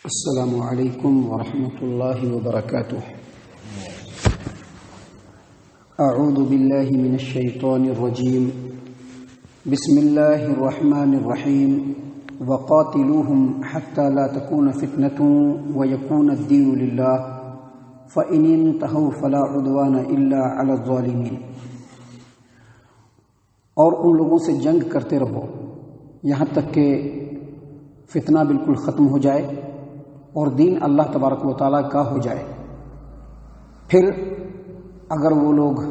السلام علیکم ورحمۃ اللہ وبرکاتہ۔ اعوذ باللہ من الشیطان الرجیم، بسم اللہ الرحمن الرحیم، وقاتلوہم حتی لا تکون فتنة ویکون الدین للہ فإن انتہوا فلا عدوان الا علی الظالمین۔ اور ان لوگوں سے جنگ کرتے رہو یہاں تک کہ فتنہ بالکل ختم ہو جائے اور دین اللہ تبارک و تعالیٰ کا ہو جائے۔ پھر اگر وہ لوگ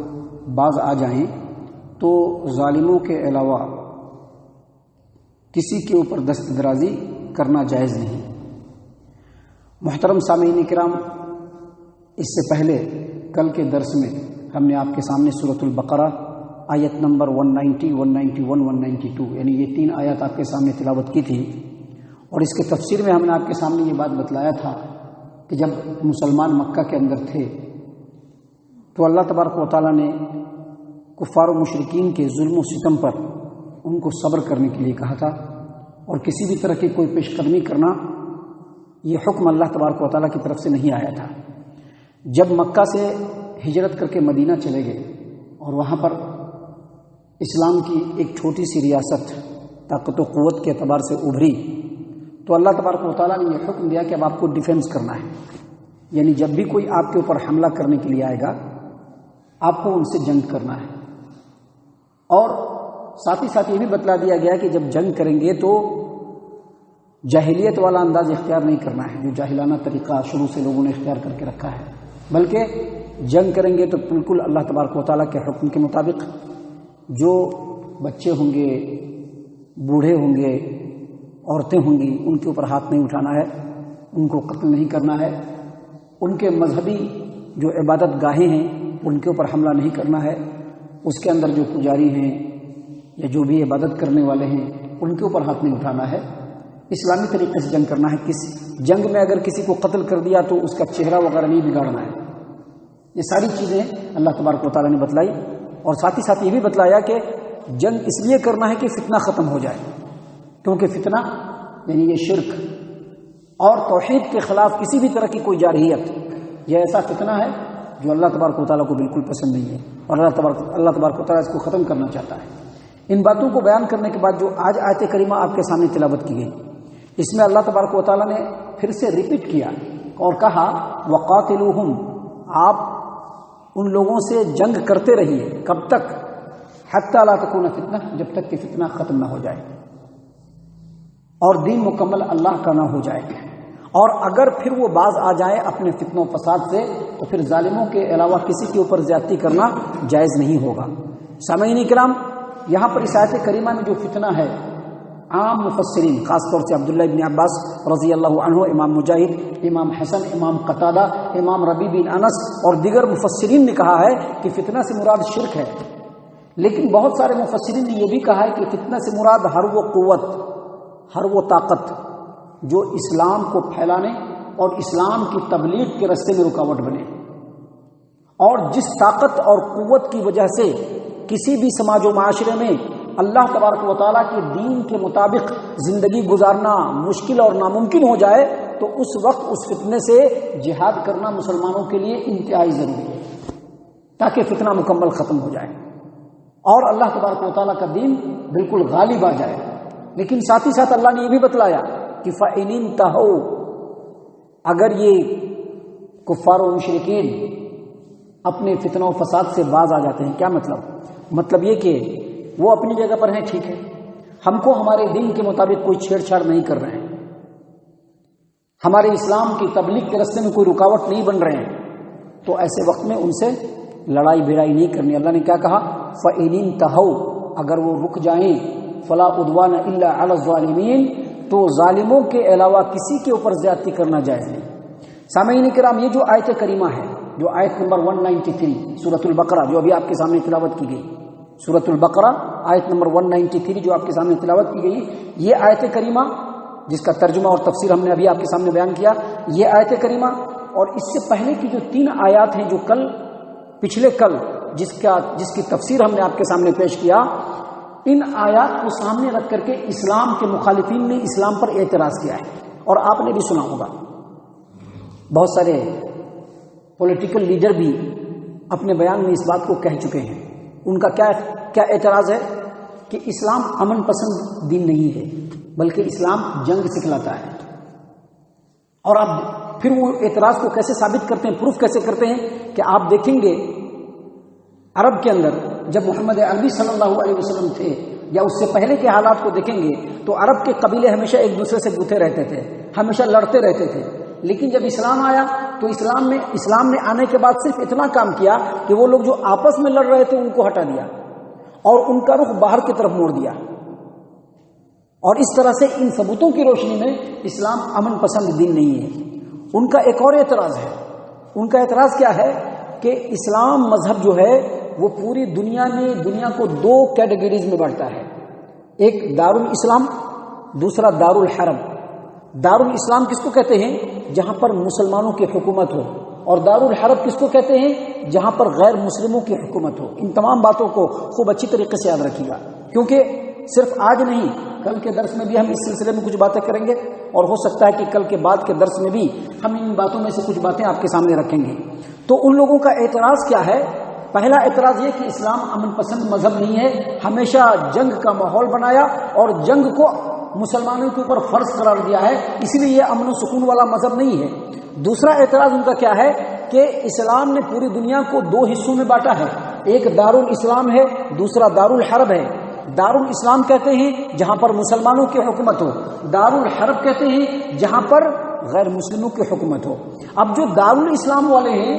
باز آ جائیں تو ظالموں کے علاوہ کسی کے اوپر دست درازی کرنا جائز نہیں۔ محترم سامعین کرام، اس سے پہلے کل کے درس میں ہم نے آپ کے سامنے سورۃ البقرہ آیت نمبر 190، 191، 192 یعنی یہ 3 آیات آپ کے سامنے تلاوت کی تھی، اور اس کے تفسیر میں ہم نے آپ کے سامنے یہ بات بتلایا تھا کہ جب مسلمان مکہ کے اندر تھے تو اللہ تبارک و تعالیٰ نے کفار و مشرکین کے ظلم و ستم پر ان کو صبر کرنے کے لیے کہا تھا، اور کسی بھی طرح کی کوئی پیش قدمی کرنا یہ حکم اللہ تبارک و تعالیٰ کی طرف سے نہیں آیا تھا۔ جب مکہ سے ہجرت کر کے مدینہ چلے گئے اور وہاں پر اسلام کی ایک چھوٹی سی ریاست طاقت و قوت کے اعتبار سے ابھری تو اللہ تبارک و تعالیٰ نے یہ حکم دیا کہ اب آپ کو ڈیفینس کرنا ہے، یعنی جب بھی کوئی آپ کے اوپر حملہ کرنے کے لیے آئے گا آپ کو ان سے جنگ کرنا ہے۔ اور ساتھ ہی ساتھ یہ بھی بتلا دیا گیا کہ جب جنگ کریں گے تو جاہلیت والا انداز اختیار نہیں کرنا ہے جو جاہلانہ طریقہ شروع سے لوگوں نے اختیار کر کے رکھا ہے، بلکہ جنگ کریں گے تو بالکل اللہ تبارک و تعالیٰ کے حکم کے مطابق جو بچے ہوں گے، بوڑھے ہوں گے، عورتیں ہوں گی، ان کے اوپر ہاتھ نہیں اٹھانا ہے، ان کو قتل نہیں کرنا ہے، ان کے مذہبی جو عبادت گاہیں ہیں ان کے اوپر حملہ نہیں کرنا ہے، اس کے اندر جو پجاری ہیں یا جو بھی عبادت کرنے والے ہیں ان کے اوپر ہاتھ نہیں اٹھانا ہے، اسلامی طریقے سے جنگ کرنا ہے۔ کس جنگ میں اگر کسی کو قتل کر دیا تو اس کا چہرہ وغیرہ نہیں بگاڑنا ہے۔ یہ ساری چیزیں اللہ تبارک و تعالیٰ نے بتلائی، اور ساتھ ہی ساتھ یہ بھی بتلایا کہ جنگ اس لیے کرنا ہے کہ فتنہ ختم ہو جائے، کیونکہ فتنہ یعنی یہ شرک اور توحید کے خلاف کسی بھی طرح کی کوئی جارحیت یہ ایسا فتنہ ہے جو اللہ تبارک و تعالیٰ کو بالکل پسند نہیں ہے، اور اللہ تبارک و تعالیٰ اس کو ختم کرنا چاہتا ہے۔ ان باتوں کو بیان کرنے کے بعد جو آج آیت کریمہ آپ کے سامنے تلاوت کی گئی، اس میں اللہ تبارک و تعالیٰ نے پھر سے ریپیٹ کیا اور کہا وقاتلوہم، آپ ان لوگوں سے جنگ کرتے رہیے، کب تک؟ حتی لا تکون فتنہ، جب تک کہ فتنہ ختم نہ ہو جائے اور دین مکمل اللہ کا نہ ہو جائے۔ اور اگر پھر وہ باز آ جائے اپنے فتنہ و فساد سے تو پھر ظالموں کے علاوہ کسی کے اوپر زیادتی کرنا جائز نہیں ہوگا۔ سامعین کرام، یہاں پر اس آیت کریمہ میں جو فتنہ ہے، عام مفسرین خاص طور سے عبداللہ ابن عباس رضی اللہ عنہ، امام مجاہد، امام حسن، امام قتادہ، امام ربیع بن انس اور دیگر مفسرین نے کہا ہے کہ فتنہ سے مراد شرک ہے، لیکن بہت سارے مفسرین نے یہ بھی کہا ہے کہ فتنہ سے مراد ہر وہ قوت، ہر وہ طاقت جو اسلام کو پھیلانے اور اسلام کی تبلیغ کے راستے میں رکاوٹ بنے، اور جس طاقت اور قوت کی وجہ سے کسی بھی سماج و معاشرے میں اللہ تبارک و تعالیٰ کے دین کے مطابق زندگی گزارنا مشکل اور ناممکن ہو جائے تو اس وقت اس فتنے سے جہاد کرنا مسلمانوں کے لیے انتہائی ضروری ہے، تاکہ فتنہ مکمل ختم ہو جائے اور اللہ تبارک و تعالیٰ کا دین بالکل غالب آ جائے۔ لیکن ساتھ ہی ساتھ اللہ نے یہ بھی بتلایا کہ فَإِنِ انتَهَوْا، اگر یہ کفار و مشرکین اپنے فتنہ و فساد سے باز آ جاتے ہیں، کیا مطلب یہ کہ وہ اپنی جگہ پر ہیں، ٹھیک ہے، ہم کو ہمارے دین کے مطابق کوئی چھیڑ چھاڑ نہیں کر رہے ہیں، ہمارے اسلام کی تبلیغ کے راستے میں کوئی رکاوٹ نہیں بن رہے ہیں، تو ایسے وقت میں ان سے لڑائی بھڑائی نہیں کرنی۔ اللہ نے کیا کہا؟ فَإِنِ انتَهَوْا، اگر وہ رک جائیں، فلا عدوان الا علی الظالمین، تو ظالموں کے علاوہ کسی کے اوپر زیادتی کرنا جائز نہیں۔ سامعین کرام، یہ جو آیت کریمہ ہے، جو آیت نمبر 193 سورۃ البقرہ جو ابھی آپ کے سامنے تلاوت کی گئی، سورۃ البقرہ آیت نمبر 193 جو آپ کے سامنے تلاوت کی گئی، یہ آیت کریمہ جس کا ترجمہ اور تفسیر ہم نے ابھی آپ کے سامنے بیان کیا، یہ آیت کریمہ اور اس سے پہلے کی جو 3 آیات ہیں جو پچھلے کل جس کی تفسیر ہم نے آپ کے سامنے پیش کیا، ان آیات کو سامنے رکھ کر کے اسلام کے مخالفین نے اسلام پر اعتراض کیا ہے اور آپ نے بھی سنا ہوگا بہت سارے پولیٹیکل لیڈر بھی اپنے بیان میں اس بات کو کہہ چکے ہیں. ان کا کیا اعتراض ہے کہ اسلام امن پسند دین نہیں ہے بلکہ اسلام جنگ سکھلاتا ہے. اور اب پھر وہ اعتراض کو کیسے ثابت کرتے ہیں, پروف کیسے کرتے ہیں کہ آپ دیکھیں گے عرب کے اندر جب محمد عربی صلی اللہ علیہ وسلم تھے یا اس سے پہلے کے حالات کو دیکھیں گے تو عرب کے قبیلے ہمیشہ ایک دوسرے سے گتھے رہتے تھے, ہمیشہ لڑتے رہتے تھے. لیکن جب اسلام آیا تو اسلام نے آنے کے بعد صرف اتنا کام کیا کہ وہ لوگ جو آپس میں لڑ رہے تھے ان کو ہٹا دیا اور ان کا رخ باہر کی طرف موڑ دیا. اور اس طرح سے ان ثبوتوں کی روشنی میں اسلام امن پسند دین نہیں ہے. ان کا ایک اور اعتراض ہے. ان کا اعتراض کیا ہے کہ اسلام مذہب جو ہے وہ پوری دنیا کو دو کیٹیگریز میں بانٹتا ہے. ایک دارالاسلام, دوسرا دارالحرب. دارالاسلام کس کو کہتے ہیں؟ جہاں پر مسلمانوں کی حکومت ہو. اور دارالحرب کس کو کہتے ہیں؟ جہاں پر غیر مسلموں کی حکومت ہو. ان تمام باتوں کو خوب اچھی طریقے سے یاد رکھیے گا, کیونکہ صرف آج نہیں کل کے درس میں بھی ہم اس سلسلے میں کچھ باتیں کریں گے اور ہو سکتا ہے کہ کل کے بعد کے درس میں بھی ہم ان باتوں میں سے کچھ باتیں آپ کے سامنے رکھیں گے. تو ان لوگوں کا اعتراض کیا ہے؟ پہلا اعتراض یہ کہ اسلام امن پسند مذہب نہیں ہے, ہمیشہ جنگ کا ماحول بنایا اور جنگ کو مسلمانوں کے اوپر فرض قرار دیا ہے, اسی لیے یہ امن و سکون والا مذہب نہیں ہے. دوسرا اعتراض ان کا کیا ہے کہ اسلام نے پوری دنیا کو دو حصوں میں بانٹا ہے, ایک دارالاسلام ہے, دوسرا دارالحرب ہے. دارالاسلام کہتے ہیں جہاں پر مسلمانوں کی حکومت ہو, دارالحرب کہتے ہیں جہاں پر غیر مسلموں کی حکومت ہو. اب جو دارالاسلام والے ہیں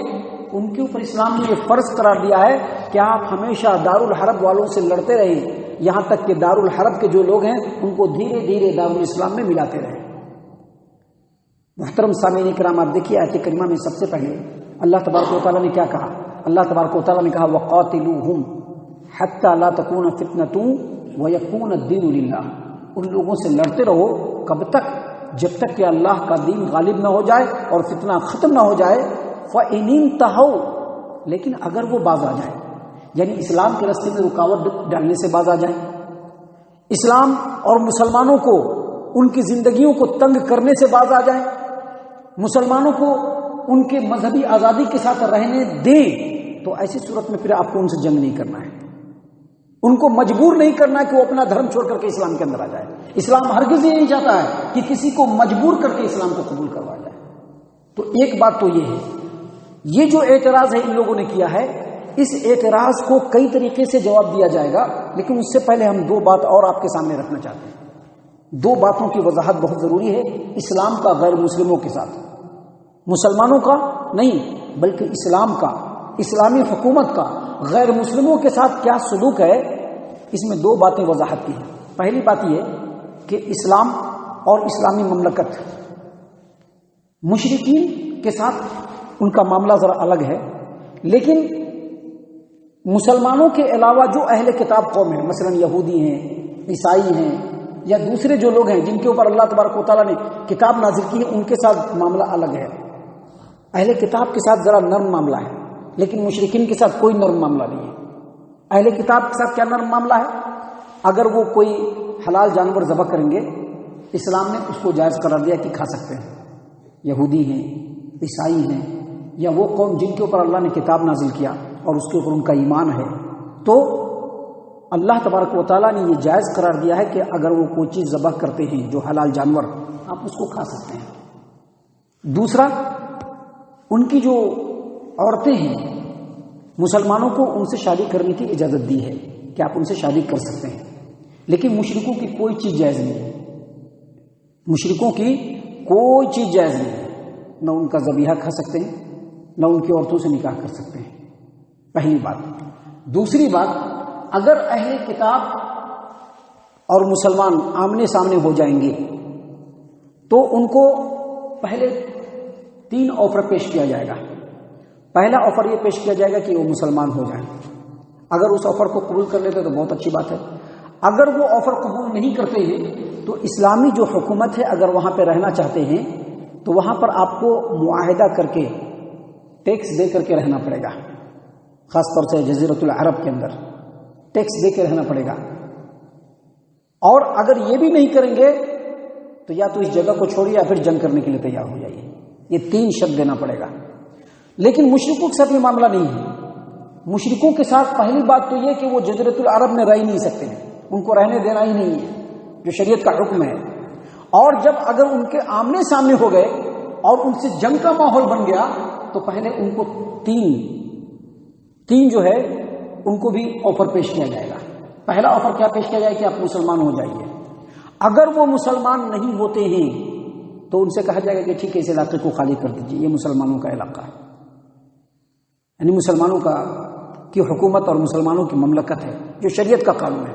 ان کے اوپر اسلام نے یہ فرض قرار دیا ہے کہ آپ ہمیشہ دارالحرب والوں سے لڑتے رہیں یہاں تک کہ دارالحرب کے جو لوگ ہیں ان کو دھیرے دھیرے دارالاسلام میں ملاتے رہیں. محترم سامعین کرام, آپ دیکھیے آیت کریمہ میں سب سے پہلے اللہ تبارک و تعالیٰ نے کیا کہا؟ اللہ تبارک و تعالیٰ نے کہا وَقَاتِلُوهُمْ حَتَّى لَا تَكُونَ فِتْنَةٌ وَيَكُونَ الدِّينُ لِلَّهِ. ان لوگوں سے لڑتے رہو کب تک؟ جب تک کہ اللہ کا دین غالب نہ ہو جائے اور فتنہ ختم نہ ہو جائے. فَإِنِ انْتَهَوْا, لیکن اگر وہ باز آ جائیں, یعنی اسلام کے راستے میں رکاوٹ ڈالنے سے باز آ جائیں, اسلام اور مسلمانوں کو ان کی زندگیوں کو تنگ کرنے سے باز آ جائیں, مسلمانوں کو ان کے مذہبی آزادی کے ساتھ رہنے دیں, تو ایسی صورت میں پھر آپ کو ان سے جنگ نہیں کرنا ہے, ان کو مجبور نہیں کرنا ہے کہ وہ اپنا دھرم چھوڑ کر کے اسلام کے اندر آ جائے. اسلام ہرگز یہ نہیں چاہتا ہے کہ کسی کو مجبور کر کے اسلام کو قبول کروا جائے. تو ایک بات تو یہ ہے, یہ جو اعتراض ہے ان لوگوں نے کیا ہے, اس اعتراض کو کئی طریقے سے جواب دیا جائے گا, لیکن اس سے پہلے ہم دو بات اور آپ کے سامنے رکھنا چاہتے ہیں. دو باتوں کی وضاحت بہت ضروری ہے اسلام کا غیر مسلموں کے ساتھ, مسلمانوں کا نہیں بلکہ اسلام کا, اسلامی حکومت کا غیر مسلموں کے ساتھ کیا سلوک ہے, اس میں دو باتیں وضاحت کی ہیں. پہلی بات یہ کہ اسلام اور اسلامی مملکت مشرکین کے ساتھ ان کا معاملہ ذرا الگ ہے, لیکن مسلمانوں کے علاوہ جو اہل کتاب قوم ہیں, مثلا یہودی ہیں, عیسائی ہیں, یا دوسرے جو لوگ ہیں جن کے اوپر اللہ تبارک و تعالیٰ نے کتاب نازل کی ہے, ان کے ساتھ معاملہ الگ ہے. اہل کتاب کے ساتھ ذرا نرم معاملہ ہے, لیکن مشرکین کے ساتھ کوئی نرم معاملہ نہیں ہے. اہل کتاب کے ساتھ کیا نرم معاملہ ہے؟ اگر وہ کوئی حلال جانور ذبح کریں گے, اسلام نے اس کو جائز قرار دیا کہ کھا سکتے ہیں. یہودی ہیں, عیسائی ہیں, یا وہ قوم جن کے اوپر اللہ نے کتاب نازل کیا اور اس کے اوپر ان کا ایمان ہے, تو اللہ تبارک و تعالیٰ نے یہ جائز قرار دیا ہے کہ اگر وہ کوئی چیز ذبح کرتے ہیں جو حلال جانور, آپ اس کو کھا سکتے ہیں. دوسرا, ان کی جو عورتیں ہیں مسلمانوں کو ان سے شادی کرنے کی اجازت دی ہے کہ آپ ان سے شادی کر سکتے ہیں, لیکن مشرکوں کی کوئی چیز جائز نہیں ہے. مشرکوں کی کوئی چیز جائز نہیں ہے, نہ ان کا ذبیحہ کھا سکتے ہیں, نہ ان کی عورتوں سے نکاح کر سکتے ہیں. پہلی بات. دوسری بات, اگر اہل کتاب اور مسلمان آمنے سامنے ہو جائیں گے تو ان کو پہلے 3 آفر پیش کیا جائے گا. پہلا آفر یہ پیش کیا جائے گا کہ وہ مسلمان ہو جائیں. اگر اس آفر کو قبول کر لیتے تو بہت اچھی بات ہے. اگر وہ آفر قبول نہیں کرتے ہیں تو اسلامی جو حکومت ہے اگر وہاں پہ رہنا چاہتے ہیں تو وہاں پر آپ کو معاہدہ کر کے ٹیکس دے کر کے رہنا پڑے گا. خاص طور سے جزیرۃ العرب کے اندر ٹیکس دے کے رہنا پڑے گا. اور اگر یہ بھی نہیں کریں گے تو یا تو اس جگہ کو چھوڑیے یا پھر جنگ کرنے کے لیے تیار ہو جائیے. یہ 3 شرط دینا پڑے گا. لیکن مشرکوں کے ساتھ یہ معاملہ نہیں ہے. مشرکوں کے ساتھ پہلی بات تو یہ کہ وہ جزیرۃ العرب میں رہ ہی نہیں سکتے ہیں، ان کو رہنے دینا ہی نہیں ہے جو شریعت کا حکم ہے. اور جب اگر ان کے آمنے سامنے ہو گئے اور ان سے جنگ کا ماحول بن گیا تو پہلے ان کو تین جو ہے ان کو بھی آفر پیش کیا جائے گا. پہلا آفر کیا پیش کیا جائے کہ آپ مسلمان ہو جائیے. اگر وہ مسلمان نہیں ہوتے ہیں تو ان سے کہا جائے گا کہ ٹھیک ہے اس علاقے کو خالی کر دیجیے، یہ مسلمانوں کا علاقہ ہے، یعنی مسلمانوں کی حکومت اور مسلمانوں کی مملکت ہے جو شریعت کا قانون ہے.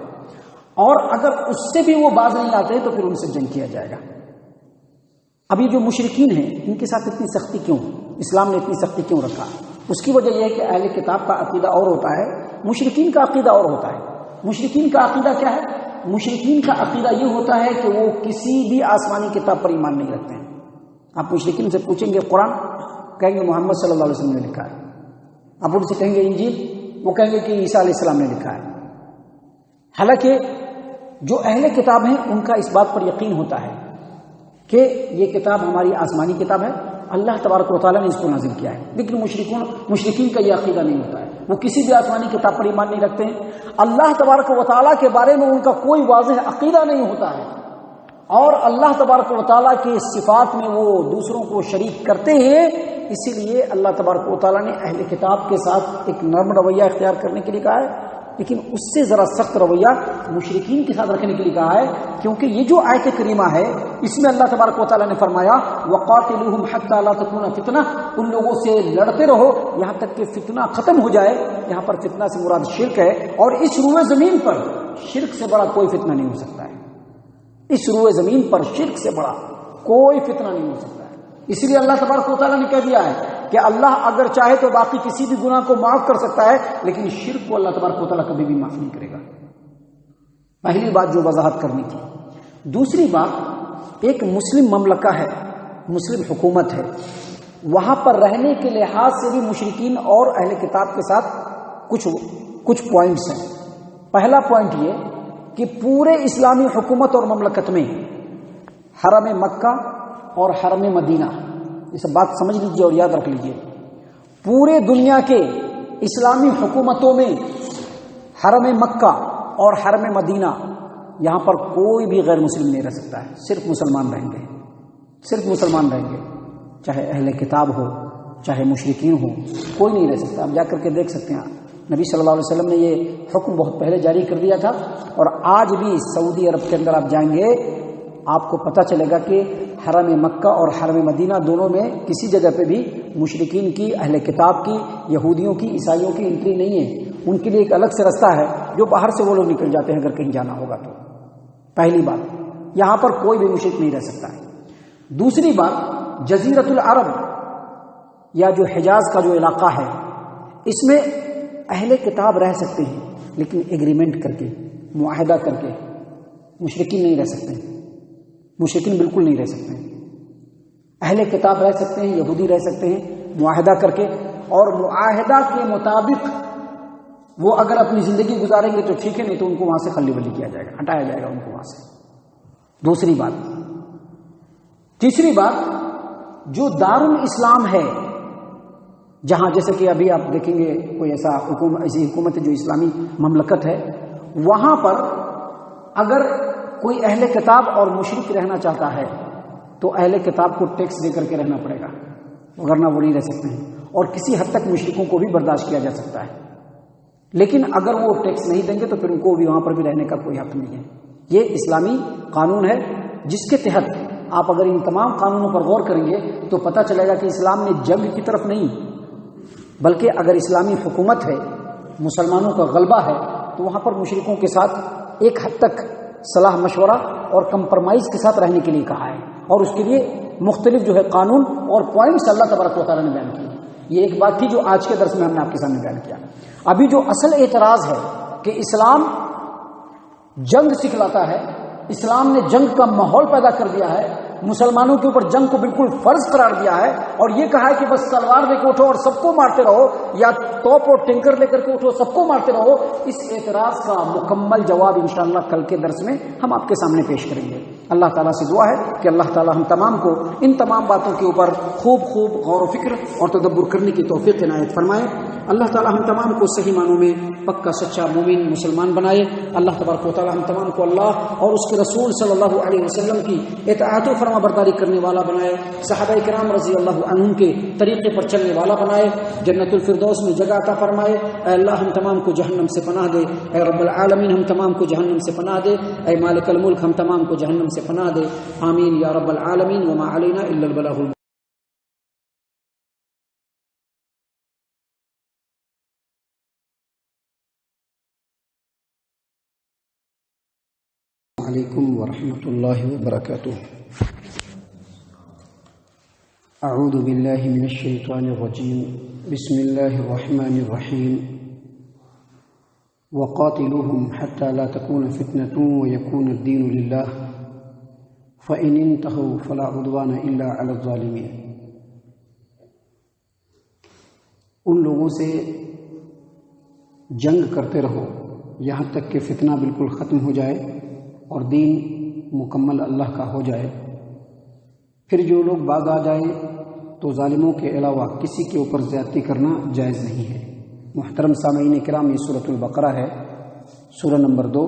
اور اگر اس سے بھی وہ باز نہیں آتے تو پھر ان سے جنگ کیا جائے گا. اب یہ جو مشرکین ہیں ان کے ساتھ اتنی سختی کیوں؟ اسلام نے اتنی سختی کیوں رکھا؟ اس کی وجہ یہ ہے کہ اہل کتاب کا عقیدہ اور ہوتا ہے، مشرکین کا عقیدہ اور ہوتا ہے. مشرکین کا عقیدہ کیا ہے؟ مشرکین کا عقیدہ یہ ہوتا ہے کہ وہ کسی بھی آسمانی کتاب پر ایمان نہیں رکھتے ہیں. آپ مشرکین سے پوچھیں گے قرآن، کہیں گے محمد صلی اللہ علیہ وسلم نے لکھا ہے. آپ ان سے کہیں گے انجیل، وہ کہیں گے کہ عیسیٰ علیہ السلام نے لکھا ہے. حالانکہ جو اہل کتاب ہیں ان کا اس بات پر یقین ہوتا ہے کہ یہ کتاب ہماری آسمانی کتاب ہے، اللہ تبارک و تعالیٰ نے اس کو نازل کیا ہے. لیکن مشرکین کا یہ عقیدہ نہیں ہوتا ہے، وہ کسی بھی آسمانی کتاب پر ایمان نہیں رکھتے ہیں. اللہ تبارک و تعالیٰ کے بارے میں ان کا کوئی واضح عقیدہ نہیں ہوتا ہے، اور اللہ تبارک و تعالیٰ کی صفات میں وہ دوسروں کو شریک کرتے ہیں. اسی لیے اللہ تبارک و تعالیٰ نے اہل کتاب کے ساتھ ایک نرم رویہ اختیار کرنے کے لیے کہا ہے، لیکن اس سے ذرا سخت رویہ مشرکین کے ساتھ رکھنے کے لیے کہا ہے. کیونکہ یہ جو آیت کریمہ ہے اس میں اللہ تبارک و تعالیٰ نے فرمایا وَقَاتِلُوهُمْ حَتَّى لَا تَكُونَ فِتْنَةٌ، ان لوگوں سے لڑتے رہو یہاں تک کہ فتنہ ختم ہو جائے. یہاں پر فتنہ سے مراد شرک ہے، اور اس روئے زمین پر شرک سے بڑا کوئی فتنہ نہیں ہو سکتا ہے. اس روئے زمین پر شرک سے بڑا کوئی فتنہ نہیں ہو سکتا ہے. اس لیے اللہ تبارک و تعالیٰ نے کہہ دیا ہے کہ اللہ اگر چاہے تو باقی کسی بھی گناہ کو معاف کر سکتا ہے، لیکن شرک کو اللہ تبارک و تعالیٰ کبھی بھی معاف نہیں کرے گا. پہلی بات جو وضاحت کرنی تھی. دوسری بات، ایک مسلم مملکہ ہے، مسلم حکومت ہے، وہاں پر رہنے کے لحاظ سے بھی مشرکین اور اہل کتاب کے ساتھ کچھ پوائنٹس ہیں. پہلا پوائنٹ یہ کہ پورے اسلامی حکومت اور مملکت میں حرم مکہ اور حرم مدینہ، یہ سب بات سمجھ لیجئے اور یاد رکھ لیجئے، پورے دنیا کے اسلامی حکومتوں میں حرم مکہ اور حرم مدینہ یہاں پر کوئی بھی غیر مسلم نہیں رہ سکتا ہے، صرف مسلمان رہیں گے، صرف مسلمان رہیں گے، چاہے اہل کتاب ہو چاہے مشرکین ہو، کوئی نہیں رہ سکتا. آپ جا کر کے دیکھ سکتے ہیں، نبی صلی اللہ علیہ وسلم نے یہ حکم بہت پہلے جاری کر دیا تھا، اور آج بھی سعودی عرب کے اندر آپ جائیں گے آپ کو پتہ چلے گا کہ حرم مکہ اور حرم مدینہ دونوں میں کسی جگہ پہ بھی مشرکین کی، اہل کتاب کی، یہودیوں کی، عیسائیوں کی انٹری نہیں ہے. ان کے لیے ایک الگ سے رستہ ہے جو باہر سے وہ لوگ نکل جاتے ہیں اگر کہیں جانا ہوگا تو. پہلی بات، یہاں پر کوئی بھی مشرک نہیں رہ سکتا ہے. دوسری بات، جزیرۃ العرب یا جو حجاز کا جو علاقہ ہے اس میں اہل کتاب رہ سکتے ہیں، لیکن ایگریمنٹ کر کے، معاہدہ کر کے. مشرکین نہیں رہ سکتے، مشرکین بالکل نہیں رہ سکتے. اہل کتاب رہ سکتے ہیں، یہودی رہ سکتے ہیں معاہدہ کر کے، اور معاہدہ کے مطابق وہ اگر اپنی زندگی گزاریں گے تو ٹھیک ہے، نہیں تو ان کو وہاں سے خلی ولی کیا جائے گا، ہٹایا جائے گا ان کو وہاں سے. دوسری بات. تیسری بات، جو دارالاسلام ہے، جہاں جیسے کہ ابھی آپ دیکھیں گے کوئی ایسی حکومت ہے جو اسلامی مملکت ہے، وہاں پر اگر کوئی اہل کتاب اور مشرک رہنا چاہتا ہے تو اہل کتاب کو ٹیکس دے کر کے رہنا پڑے گا، ورنہ وہ نہیں رہ سکتے ہیں. اور کسی حد تک مشرکوں کو بھی برداشت کیا جا سکتا ہے، لیکن اگر وہ ٹیکس نہیں دیں گے تو پھر ان کو بھی وہاں پر بھی رہنے کا کوئی حق نہیں ہے. یہ اسلامی قانون ہے جس کے تحت آپ اگر ان تمام قانونوں پر غور کریں گے تو پتہ چلے گا کہ اسلام نے جنگ کی طرف نہیں، بلکہ اگر اسلامی حکومت ہے، مسلمانوں کا غلبہ ہے، تو وہاں پر مشرکوں کے ساتھ ایک حد تک صلاح مشورہ اور کمپرمائز کے ساتھ رہنے کے لیے کہا ہے، اور اس کے لیے مختلف جو ہے قانون اور پوائنٹس اللہ تبارک و تعالیٰ نے بیان کیے. یہ ایک بات تھی جو آج کے درس میں ہم نے آپ کے سامنے بیان کیا. ابھی جو اصل اعتراض ہے کہ اسلام جنگ سکھلاتا ہے، اسلام نے جنگ کا ماحول پیدا کر دیا ہے، مسلمانوں کے اوپر جنگ کو بالکل فرض قرار دیا ہے، اور یہ کہا ہے کہ بس تلوار لے کے اٹھو اور سب کو مارتے رہو، یا توپ اور ٹینکر لے کر کے اٹھو سب کو مارتے رہو. اس اعتراض کا مکمل جواب انشاءاللہ کل کے درس میں ہم آپ کے سامنے پیش کریں گے. اللہ تعالیٰ سے دعا ہے کہ اللہ تعالیٰ ہم تمام کو ان تمام باتوں کے اوپر خوب غور و فکر اور تدبر کرنے کی توفیق عنایت فرمائے۔ اللہ تعالیٰ ہم تمام کو صحیح معنوں میں پکا سچا مومن مسلمان بنائے۔ اللہ تبارک و تعالیٰ ہم تمام کو اللہ اور اس کے رسول صلی اللہ علیہ وسلم کی اطاعت و فرما برداری کرنے والا بنائے، صحابہ کرام رضی اللہ عنہم کے طریقے پر چلنے والا بنائے، جنت الفردوس میں جگہ عطا فرمائے۔ اے اللہ ہم تمام کو جہنم سے پناہ دے، اے رب العالمین ہم تمام کو جہنم سے پناہ دے، اے مالک الملک ہم تمام کو جہنم سے پناہ دے، آمین یا رب العالمین۔ وما علینا الا البلاغ۔ علیکم ورحمۃ اللہ وبرکاتہ۔ اعوذ باللہ من الشیطان الرجیم، بسم اللہ الرحمن الرحیم۔ وقاتلوہم حتی لا تکون فتنة ویکون الدین للہ فإن انتہوا فلا عدوان الا علی الظالمین۔ ان لوگوں سے جنگ کرتے رہو یہاں تک کہ فتنہ بالکل ختم ہو جائے اور دین مکمل اللہ کا ہو جائے۔ پھر جو لوگ باز آ جائیں تو ظالموں کے علاوہ کسی کے اوپر زیادتی کرنا جائز نہیں ہے۔ محترم سامعین کرام، یہ سورۃ البقرہ ہے، سورہ نمبر 2،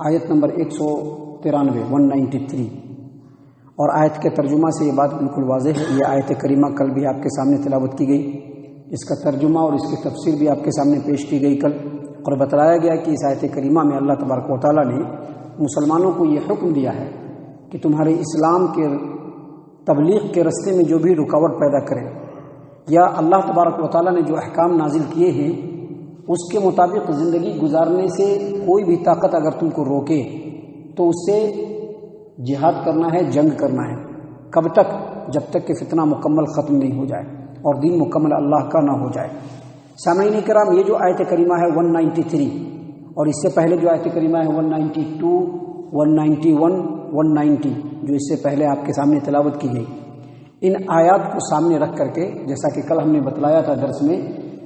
آیت نمبر 193 193، اور آیت کے ترجمہ سے یہ بات بالکل واضح ہے۔ یہ آیت کریمہ کل بھی آپ کے سامنے تلاوت کی گئی، اس کا ترجمہ اور اس کی تفسیر بھی آپ کے سامنے پیش کی گئی کل، اور بتلایا گیا کہ اس آیت کریمہ میں اللہ تبارک و تعالیٰ نے مسلمانوں کو یہ حکم دیا ہے کہ تمہارے اسلام کے تبلیغ کے راستے میں جو بھی رکاوٹ پیدا کرے، یا اللہ تبارک و تعالیٰ نے جو احکام نازل کیے ہیں اس کے مطابق زندگی گزارنے سے کوئی بھی طاقت اگر تم کو روکے تو اس سے جہاد کرنا ہے، جنگ کرنا ہے۔ کب تک؟ جب تک کہ فتنہ مکمل ختم نہیں ہو جائے اور دین مکمل اللہ کا نہ ہو جائے۔ سامعین کرام، یہ جو آیت کریمہ ہے 193 اور اس سے پہلے جو آیت کریمہ ہے 192 191 190 جو اس سے پہلے آپ کے سامنے تلاوت کی گئی، ان آیات کو سامنے رکھ کر کے جیسا کہ کل ہم نے بتلایا تھا درس میں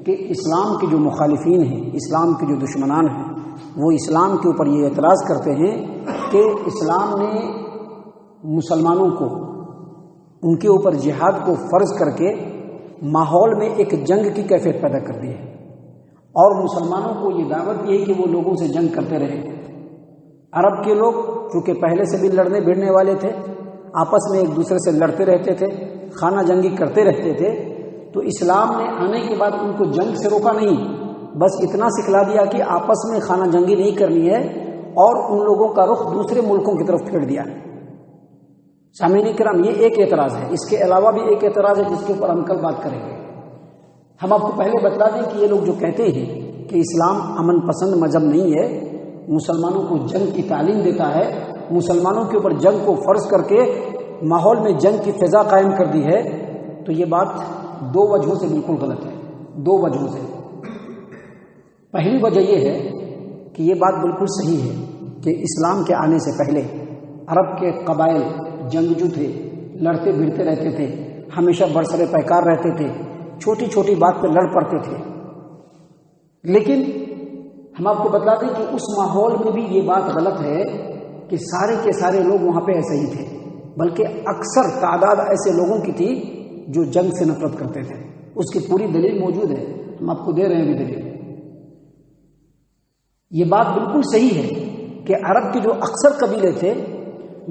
کہ اسلام کے جو مخالفین ہیں، اسلام کے جو دشمنان ہیں، وہ اسلام کے اوپر یہ اعتراض کرتے ہیں کہ اسلام نے مسلمانوں کو ان کے اوپر جہاد کو فرض کر کے ماحول میں ایک جنگ کی کیفیت پیدا کر دی ہے، اور مسلمانوں کو یہ دعوت دی ہے کہ وہ لوگوں سے جنگ کرتے رہے۔ عرب کے لوگ چونکہ پہلے سے بھی لڑنے بھیڑنے والے تھے، آپس میں ایک دوسرے سے لڑتے رہتے تھے، خانہ جنگی کرتے رہتے تھے، تو اسلام نے آنے کے بعد ان کو جنگ سے روکا نہیں، بس اتنا سکھلا دیا کہ آپس میں خانہ جنگی نہیں کرنی ہے، اور ان لوگوں کا رخ دوسرے ملکوں کی طرف پھیر دیا۔ سامعین کرام، یہ ایک اعتراض ہے، اس کے علاوہ بھی ایک اعتراض ہے جس کے اوپر ہم کل بات کریں گے۔ ہم آپ کو پہلے بتلا دیں کہ یہ لوگ جو کہتے ہیں کہ اسلام امن پسند مذہب نہیں ہے، مسلمانوں کو جنگ کی تعلیم دیتا ہے، مسلمانوں کے اوپر جنگ کو فرض کر کے ماحول میں جنگ کی فضا قائم کر دی ہے، تو یہ بات دو وجہوں سے بالکل غلط ہے، دو وجہوں سے۔ پہلی وجہ یہ ہے کہ یہ بات بالکل صحیح ہے کہ اسلام کے آنے سے پہلے عرب کے قبائل جنگجو تھے، لڑتے بھیڑتے رہتے تھے، ہمیشہ برسر پیکار رہتے تھے، چھوٹی چھوٹی بات پہ لڑ پڑتے تھے۔ لیکن ہم آپ کو بتا دیں کہ اس ماحول میں بھی یہ بات غلط ہے کہ سارے کے سارے لوگ وہاں پہ ایسے ہی تھے، بلکہ اکثر تعداد ایسے لوگوں کی تھی جو جنگ سے نفرت کرتے تھے۔ اس کی پوری دلیل موجود ہے، ہم آپ کو دے رہے ہیں بھی دلیل۔ یہ بات بالکل صحیح ہے کہ عرب کے جو اکثر قبیلے تھے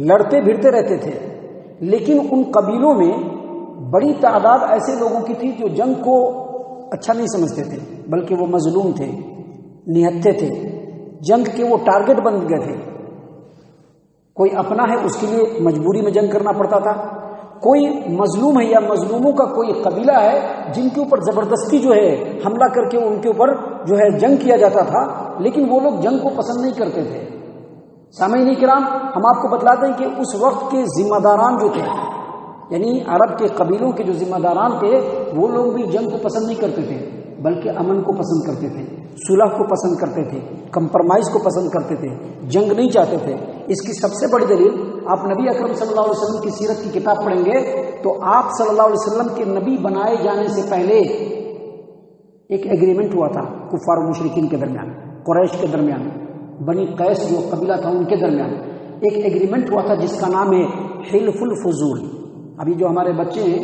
لڑتے بھیڑتے رہتے تھے، لیکن ان قبیلوں میں بڑی تعداد ایسے لوگوں کی تھی جو جنگ کو اچھا نہیں سمجھتے تھے، بلکہ وہ مظلوم تھے، نہتے تھے، جنگ کے وہ ٹارگٹ بن گئے تھے۔ کوئی اپنا ہے اس کے لیے مجبوری میں جنگ کرنا پڑتا تھا، کوئی مظلوم ہے یا مظلوموں کا کوئی قبیلہ ہے جن کے اوپر زبردستی جو ہے حملہ کر کے ان کے اوپر جو ہے جنگ کیا جاتا تھا، لیکن وہ لوگ جنگ کو پسند نہیں کرتے تھے۔ سامعین کرام، ہم آپ کو بتلاتے ہیں کہ اس وقت کے ذمہ داران جو تھے، یعنی عرب کے قبیلوں کے جو ذمہ داران تھے، وہ لوگ بھی جنگ کو پسند نہیں کرتے تھے، بلکہ امن کو پسند کرتے تھے، صلح کو پسند کرتے تھے، کمپرمائز کو پسند کرتے تھے، جنگ نہیں چاہتے تھے۔ اس کی سب سے بڑی دلیل، آپ نبی اکرم صلی اللہ علیہ وسلم کی سیرت کی کتاب پڑھیں گے تو آپ صلی اللہ علیہ وسلم کے نبی بنائے جانے سے پہلے ایک ایگریمنٹ ہوا تھا کفار و مشرکین کے درمیان، قریش کے درمیان، بنی قیس جو قبیلہ تھا ان کے درمیان ایک ایگریمنٹ ہوا تھا جس کا نام ہے حلف الفضول. ابھی جو ہمارے بچے ہیں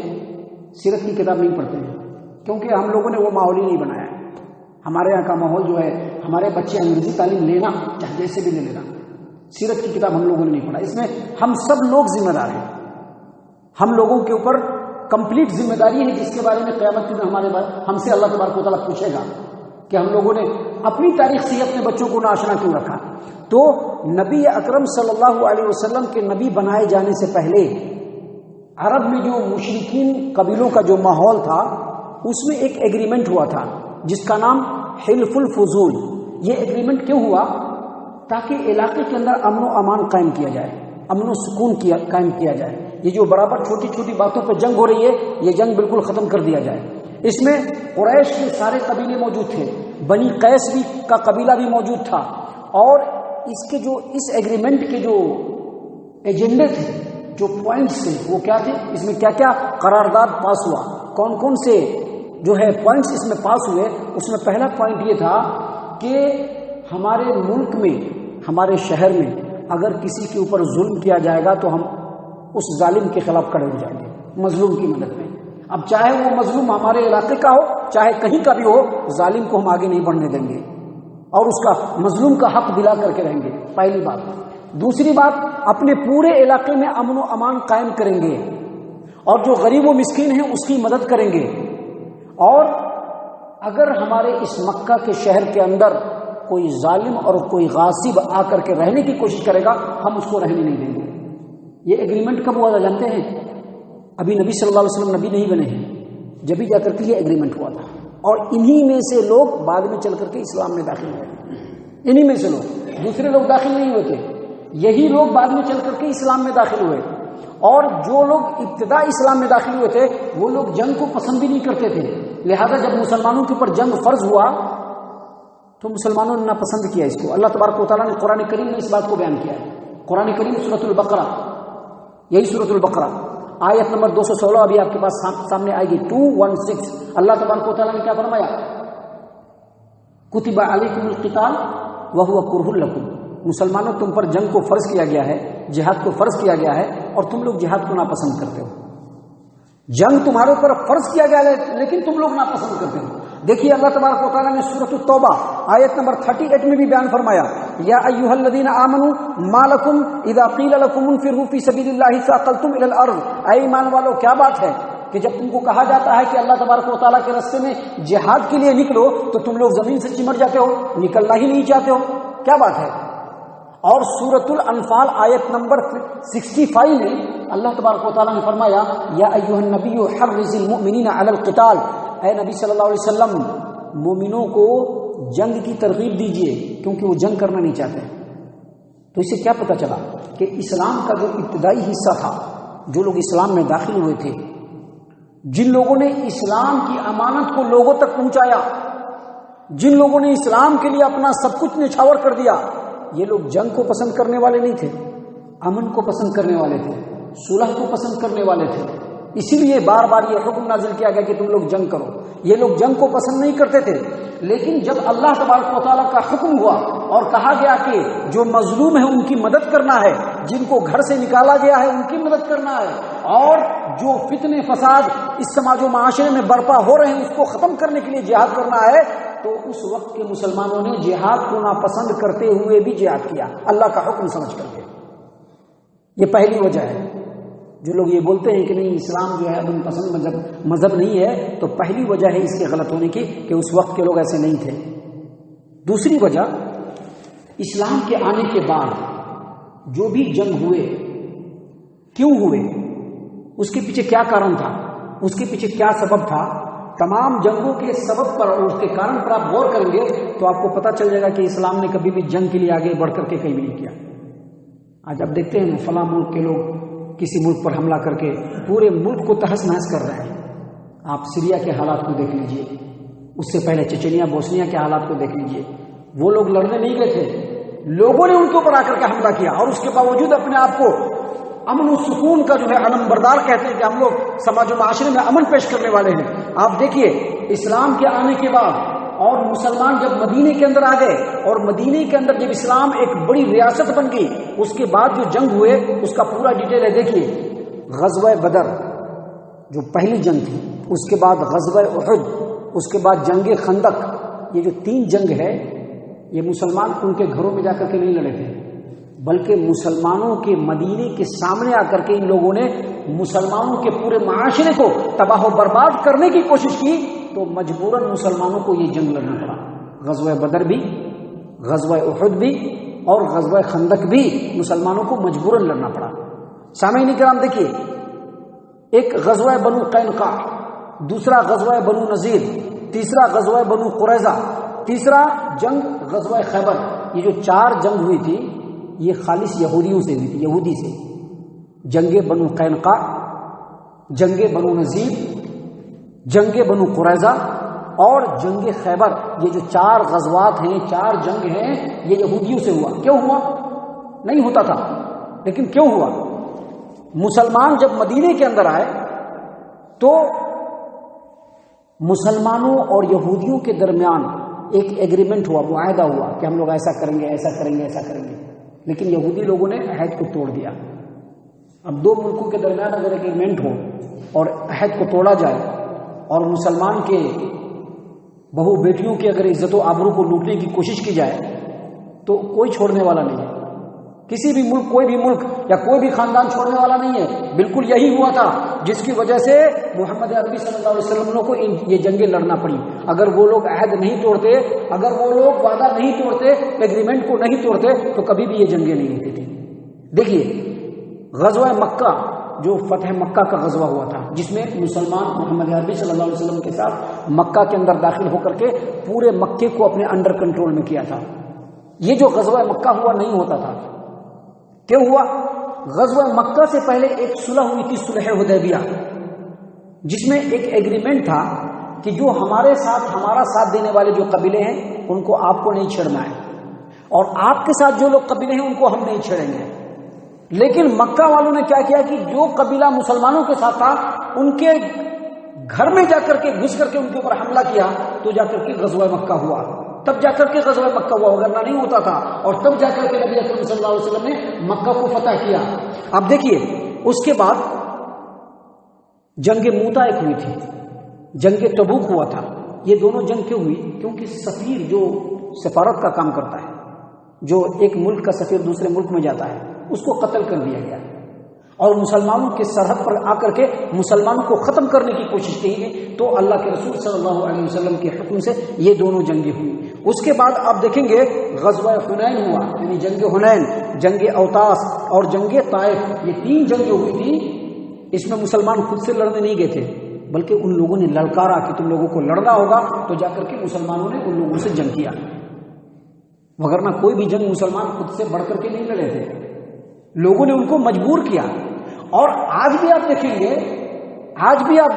سیرت کی کتاب نہیں پڑھتے ہیں کیونکہ ہم لوگوں نے وہ ماحول ہی نہیں بنایا ہے. ہمارے یہاں کا ماحول جو ہے ہمارے بچے انگریزی تعلیم لینا چاہے جیسے بھی لے لینا, سیرت کی کتاب ہم لوگوں نے نہیں پڑھا. اس میں ہم سب لوگ ذمہ دار ہیں. ہم لوگوں کے اوپر کمپلیٹ ذمہ داری ہے جس کے بارے میں قیامت کے دن ہم سے اللہ تبارک و تعالیٰ پوچھے گا کہ ہم لوگوں نے اپنی تاریخ سے اپنے بچوں کو ناآشنا کیوں رکھا. تو نبی اکرم صلی اللہ علیہ وسلم کے نبی بنائے جانے سے پہلے عرب میں جو مشرکین قبیلوں کا جو ماحول تھا اس میں ایک ایگریمنٹ ہوا تھا جس کا نام حلف الفضول. یہ ایگریمنٹ کیوں ہوا؟ تاکہ علاقے کے اندر امن و امان قائم کیا جائے, امن و سکون قائم کیا جائے. یہ جو برابر چھوٹی چھوٹی باتوں پہ جنگ ہو رہی ہے یہ جنگ بالکل ختم کر دیا جائے. اس میں قریش کے سارے قبیلے موجود تھے, بنی قیس بھی کا قبیلہ بھی موجود تھا, اور اس ایگریمنٹ کے جو ایجنڈے تھے, جو پوائنٹس تھے وہ کیا تھے, اس میں کیا کیا قرارداد پاس ہوا, کون کون سے جو ہے پوائنٹس اس میں پاس ہوئے. اس میں پہلا پوائنٹ یہ تھا کہ ہمارے ملک میں, ہمارے شہر میں اگر کسی کے اوپر ظلم کیا جائے گا تو ہم اس ظالم کے خلاف کھڑے ہو جائیں گے مظلوم کی مدد میں. اب چاہے وہ مظلوم ہمارے علاقے کا ہو چاہے کہیں کا بھی ہو, ظالم کو ہم آگے نہیں بڑھنے دیں گے اور اس کا مظلوم کا حق دلا کر کے رہیں گے. پہلی بات. دوسری بات, اپنے پورے علاقے میں امن و امان قائم کریں گے اور جو غریب و مسکین ہیں اس کی مدد کریں گے. اور اگر ہمارے اس مکہ کے شہر کے اندر کوئی ظالم اور کوئی غاصب آ کر کے رہنے کی کوشش کرے گا ہم اس کو رہنے نہیں دیں گے. یہ ایگریمنٹ کب ہوا تھا جانتے ہیں؟ ابھی نبی صلی اللہ علیہ وسلم نبی نہیں بنے ہیں, جبھی جا کر کے یہ ایگریمنٹ ہوا تھا. اور انہی میں سے لوگ بعد میں چل کر کے اسلام میں داخل ہوئے. انہی میں سے لوگ, دوسرے لوگ داخل نہیں ہوئے تھے, یہی لوگ بعد میں چل کر کے اسلام میں داخل ہوئے. اور جو لوگ ابتدا اسلام میں داخل ہوئے تھے وہ لوگ جنگ کو پسند بھی نہیں کرتے تھے. لہذا جب مسلمانوں کے اوپر جنگ فرض ہوا تو مسلمانوں نے ناپسند کیا اس کو. اللہ تبارک و تعالیٰ نے قرآن کریم میں اس بات کو بیان کیا ہے. قرآن کریم سورۃ البقرہ, یہی سورۃ البقرہ آیت نمبر 216 ابھی آپ کے پاس سامنے آئے گی, 216. اللہ تبارک و تعالیٰ نے کیا فرمایا؟ کتب علیکم القتال وہو کرہ لکم. مسلمانوں تم پر جنگ کو فرض کیا گیا ہے, جہاد کو فرض کیا گیا ہے اور تم لوگ جہاد کو ناپسند کرتے ہو. جنگ تمہارے اوپر فرض کیا گیا ہے لیکن تم لوگ ناپسند کرتے ہو. دیکھیے اللہ تبارک و تعالیٰ نے سورۃ التوبہ آیت نمبر 38 میں بھی بیان فرمایا, یا ایھا الذین آمنوا ما لکم اذا قیل لکم انفروا فی سبیل اللہ ثاقلتم الی الارض. اے ایمان والو, کیا بات ہے کہ جب تم کو کہا جاتا ہے کہ اللہ تبارک و تعالیٰ کے راستے میں جہاد کے لیے نکلو تو تم لوگ زمین سے چمٹ جاتے ہو, نکلنا ہی نہیں چاہتے ہو. کیا بات ہے؟ اور سورۃ الانفال آیت نمبر 65 میں اللہ تبارک و تعالیٰ نے فرمایا, یا ایھا النبی حرض المؤمنین علی القتال. اے نبی صلی اللہ علیہ وسلم, مومنوں کو جنگ کی ترغیب دیجئے کیونکہ وہ جنگ کرنا نہیں چاہتے. تو اس سے کیا پتہ چلا کہ اسلام کا جو ابتدائی حصہ تھا, جو لوگ اسلام میں داخل ہوئے تھے, جن لوگوں نے اسلام کی امانت کو لوگوں تک پہنچایا, جن لوگوں نے اسلام کے لیے اپنا سب کچھ نچھاور کر دیا, یہ لوگ جنگ کو پسند کرنے والے نہیں تھے, امن کو پسند کرنے والے تھے, صلح کو پسند کرنے والے تھے. اسی لیے بار بار یہ حکم نازل کیا گیا کہ تم لوگ جنگ کرو. یہ لوگ جنگ کو پسند نہیں کرتے تھے, لیکن جب اللہ تبارک و تعالیٰ کا حکم ہوا اور کہا گیا کہ جو مظلوم ہے ان کی مدد کرنا ہے, جن کو گھر سے نکالا گیا ہے ان کی مدد کرنا ہے, اور جو فتنے فساد اس سماج و معاشرے میں برپا ہو رہے ہیں اس کو ختم کرنے کے لیے جہاد کرنا ہے, تو اس وقت کے مسلمانوں نے جہاد کو ناپسند کرتے ہوئے بھی جہاد کیا, اللہ کا حکم سمجھ کر کے. یہ پہلی وجہ ہے. جو لوگ یہ بولتے ہیں کہ نہیں اسلام جو ہے امن پسند مذہب نہیں ہے, تو پہلی وجہ ہے اس کے غلط ہونے کی کہ اس وقت کے لوگ ایسے نہیں تھے. دوسری وجہ, اسلام کے آنے کے بعد جو بھی جنگ ہوئے, کیوں ہوئے, اس کے پیچھے کیا کارن تھا, اس کے پیچھے کیا سبب تھا, تمام جنگوں کے سبب پر اور اس کے کارن پر آپ غور کریں گے تو آپ کو پتہ چل جائے گا کہ اسلام نے کبھی بھی جنگ کے لیے آگے بڑھ کر کے کہیں بھی نہیں کیا. آج آپ دیکھتے ہیں فلاں ملک کے لوگ کسی ملک پر حملہ کر کے پورے ملک کو تہس نہس کر رہے ہیں. آپ سیریا کے حالات کو دیکھ لیجئے, اس سے پہلے چچنیا بوسنیا کے حالات کو دیکھ لیجئے. وہ لوگ لڑنے نہیں گئے تھے, لوگوں نے ان کے اوپر آ کر کے حملہ کیا, اور اس کے باوجود اپنے آپ کو امن و سکون کا جو ہے علم بردار کہتے ہیں کہ ہم لوگ سماج و معاشرے میں امن پیش کرنے والے ہیں. آپ دیکھیے اسلام کے آنے کے بعد اور مسلمان جب مدینے کے اندر آ گئے اور مدینے کے اندر جب اسلام ایک بڑی ریاست بن گئی، اس کے بعد جو جنگ ہوئے اس کا پورا ڈیٹیل ہے. دیکھیے غزوہ بدر جو پہلی جنگ تھی، اس کے بعد غزوہ احد، اس کے بعد جنگ خندق، یہ جو 3 جنگ ہے یہ مسلمان ان کے گھروں میں جا کر کے نہیں لڑے تھے، بلکہ مسلمانوں کے مدینے کے سامنے آ کر کے ان لوگوں نے مسلمانوں کے پورے معاشرے کو تباہ و برباد کرنے کی کوشش کی، تو مجبوراً مسلمانوں کو یہ جنگ لڑنا پڑا. غزوہ بدر بھی، غزوہ احد بھی اور غزوہ خندق بھی مسلمانوں کو مجبوراً لڑنا پڑا. سامعین کرام دیکھیے، ایک غزوہ بنو قینقاع، دوسرا غزوہ بنو نذیر، تیسرا غزوہ بنو قریظہ، تیسرا جنگ غزوہ خیبر. یہ جو 4 جنگ ہوئی تھی یہ خالص یہودیوں سے ہوئی تھی، یہودی سے. جنگ بنو قینقاع، جنگ بنو نذیر، جنگ بنو قریظہ اور جنگ خیبر، یہ جو 4 غزوات ہیں، 4 جنگ ہیں، یہ یہودیوں سے ہوا. کیوں ہوا؟ نہیں ہوتا تھا، لیکن کیوں ہوا؟ مسلمان جب مدینے کے اندر آئے تو مسلمانوں اور یہودیوں کے درمیان ایک ایگریمنٹ ہوا، معاہدہ ہوا کہ ہم لوگ ایسا کریں گے، ایسا کریں گے، ایسا کریں گے. لیکن یہودی لوگوں نے عہد کو توڑ دیا. اب 2 ملکوں کے درمیان اگر ایگریمنٹ ہو اور عہد کو توڑا جائے اور مسلمان کے بہو بیٹیوں کی اگر عزت و آبرو کو لوٹنے کی کوشش کی جائے تو کوئی چھوڑنے والا نہیں ہے. کسی بھی ملک، کوئی بھی ملک یا کوئی بھی خاندان چھوڑنے والا نہیں ہے. بالکل یہی ہوا تھا جس کی وجہ سے محمد عربی صلی اللہ علیہ وسلم کو یہ جنگیں لڑنا پڑی. اگر وہ لوگ عہد نہیں توڑتے، اگر وہ لوگ وعدہ نہیں توڑتے، ایگریمنٹ کو نہیں توڑتے تو کبھی بھی یہ جنگیں نہیں ہوتی تھی. دیکھیے غزوہ مکہ جو فتح مکہ کا غزوہ ہوا تھا، جس میں مسلمان محمد عربی صلی اللہ علیہ وسلم کے ساتھ مکہ کے اندر داخل ہو کر کے پورے مکے کو اپنے انڈر کنٹرول میں کیا تھا. یہ جو غزوہ مکہ ہوا نہیں ہوتا تھا. کیوں ہوا؟ غزوہ مکہ سے پہلے ایک صلح ہوئی تھی، صلح حدیبیہ، جس میں ایک ایگریمنٹ تھا کہ جو ہمارے ساتھ ہمارا ساتھ دینے والے جو قبیلے ہیں ان کو آپ کو نہیں چھیڑنا ہے، اور آپ کے ساتھ جو لوگ قبیلے ہیں ان کو ہم نہیں چھیڑیں گے. لیکن مکہ والوں نے کیا کیا کہ جو قبیلہ مسلمانوں کے ساتھ تھا ان کے گھر میں جا کر کے گھس کر کے ان کے اوپر حملہ کیا، تو جا کر کے غزوہ مکہ ہوا. تب جا کر کے غزوہ مکہ ہوا، ورنہ نہیں ہوتا تھا. اور تب جا کر کے نبی اکرم صلی اللہ علیہ وسلم نے مکہ کو فتح کیا. اب دیکھیے اس کے بعد جنگ موتا ایک ہوئی تھی، جنگ تبوک ہوا تھا. یہ دونوں جنگ کیوں ہوئی؟ کیونکہ سفیر جو سفارت کا کام کرتا ہے، جو ایک ملک کا سفیر دوسرے ملک میں جاتا ہے، اس کو قتل کر دیا گیا اور مسلمانوں کے سرحد پر آ کر کے مسلمانوں کو ختم کرنے کی کوشش کی گئی. تو اللہ کے رسول صلی اللہ علیہ وسلم کے حکم سے یہ دونوں جنگیں ہوئی. اس کے بعد آپ دیکھیں گے غزوہ حنین ہوا، یعنی جنگ حنین، جنگ اوتاس اور جنگ طائف. یہ 3 جنگیں ہوئی تھی. اس میں مسلمان خود سے لڑنے نہیں گئے تھے، بلکہ ان لوگوں نے للکارا کہ تم لوگوں کو لڑنا ہوگا، تو جا کر کے مسلمانوں نے ان لوگوں سے جنگ کیا. وگرنہ کوئی بھی جنگ مسلمان خود سے بڑھ کر کے نہیں لڑے تھے، لوگوں نے ان کو مجبور کیا. اور آج بھی آپ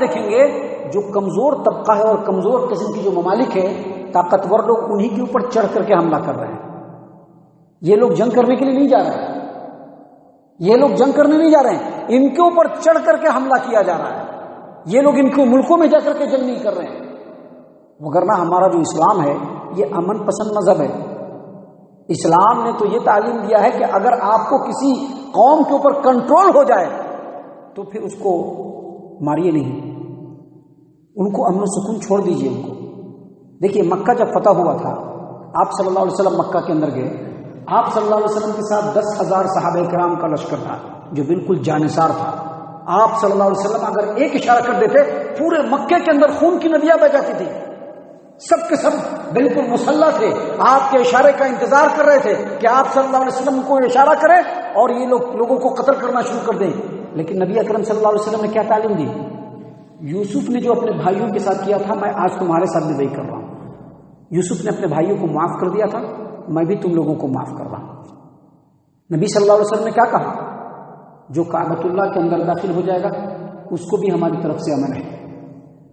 دیکھیں گے جو کمزور طبقہ ہے اور کمزور قسم کی جو ممالک ہے، طاقتور لوگ انہی کے اوپر چڑھ کر کے حملہ کر رہے ہیں. یہ لوگ جنگ کرنے کے لیے نہیں جا رہے ہیں، یہ لوگ جنگ کرنے نہیں جا رہے ہیں، ان کے اوپر چڑھ کر کے حملہ کیا جا رہا ہے. یہ لوگ ان کے ملکوں میں جا کر کے جنگ نہیں کر رہے ہیں. وگرنہ ہمارا جو اسلام ہے یہ امن پسند مذہب ہے. اسلام نے تو یہ تعلیم دیا ہے کہ اگر آپ کو کسی قوم کے اوپر کنٹرول ہو جائے تو پھر اس کو ماریے نہیں، ان کو امن و سکون چھوڑ دیجیے ان کو. دیکھیے مکہ جب فتح ہوا تھا، آپ صلی اللہ علیہ وسلم مکہ کے اندر گئے. آپ صلی اللہ علیہ وسلم کے ساتھ 10,000 صحابہ کرام کا لشکر تھا جو بالکل جانثار تھا. آپ صلی اللہ علیہ وسلم اگر ایک اشارہ کر دیتے پورے مکے کے اندر خون کی ندیاں بہ جاتی تھی. سب کے سب بالکل مسلح تھے، آپ کے اشارے کا انتظار کر رہے تھے کہ آپ صلی اللہ علیہ وسلم کو اشارہ کریں اور یہ لوگوں کو قتل کرنا شروع کر دیں. لیکن نبی اکرم صلی اللہ علیہ وسلم نے کیا تعلیم دی؟ یوسف نے جو اپنے بھائیوں کے ساتھ کیا تھا، میں آج تمہارے ساتھ بھی وہی کر رہا ہوں. یوسف نے اپنے بھائیوں کو معاف کر دیا تھا، میں بھی تم لوگوں کو معاف کر رہا ہوں. نبی صلی اللہ علیہ وسلم نے کیا کہا؟ جو کعبۃ اللہ کے اندر داخل ہو جائے گا اس کو بھی ہماری طرف سے امن ہے،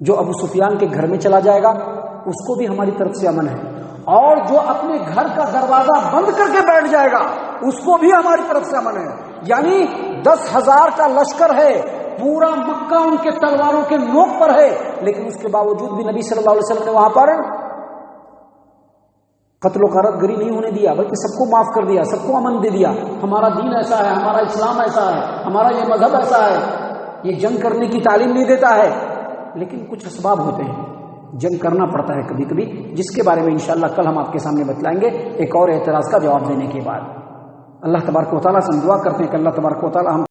جو ابو سفیان کے گھر میں چلا جائے گا اس کو بھی ہماری طرف سے امن ہے، اور جو اپنے گھر کا دروازہ بند کر کے بیٹھ جائے گا اس کو بھی ہماری طرف سے امن ہے. یعنی 10,000 کا لشکر ہے، پورا مکہ ان کے تلواروں کے نوک پر ہے، لیکن اس کے باوجود بھی نبی صلی اللہ علیہ وسلم نے وہاں پر قتل و غارت گری نہیں ہونے دیا، بلکہ سب کو معاف کر دیا، سب کو امن دے دیا. ہمارا دین ایسا ہے، ہمارا اسلام ایسا ہے، ہمارا یہ مذہب ایسا ہے. یہ جنگ کرنے کی تعلیم نہیں دیتا ہے، لیکن کچھ اسباب ہوتے ہیں، جنگ کرنا پڑتا ہے کبھی کبھی، جس کے بارے میں انشاءاللہ کل ہم آپ کے سامنے بتلائیں گے ایک اور اعتراض کا جواب دینے کے بعد. اللہ تبارک و تعالیٰ سے ہم دعا کرتے ہیں کہ اللہ تبارک و تعالیٰ ہم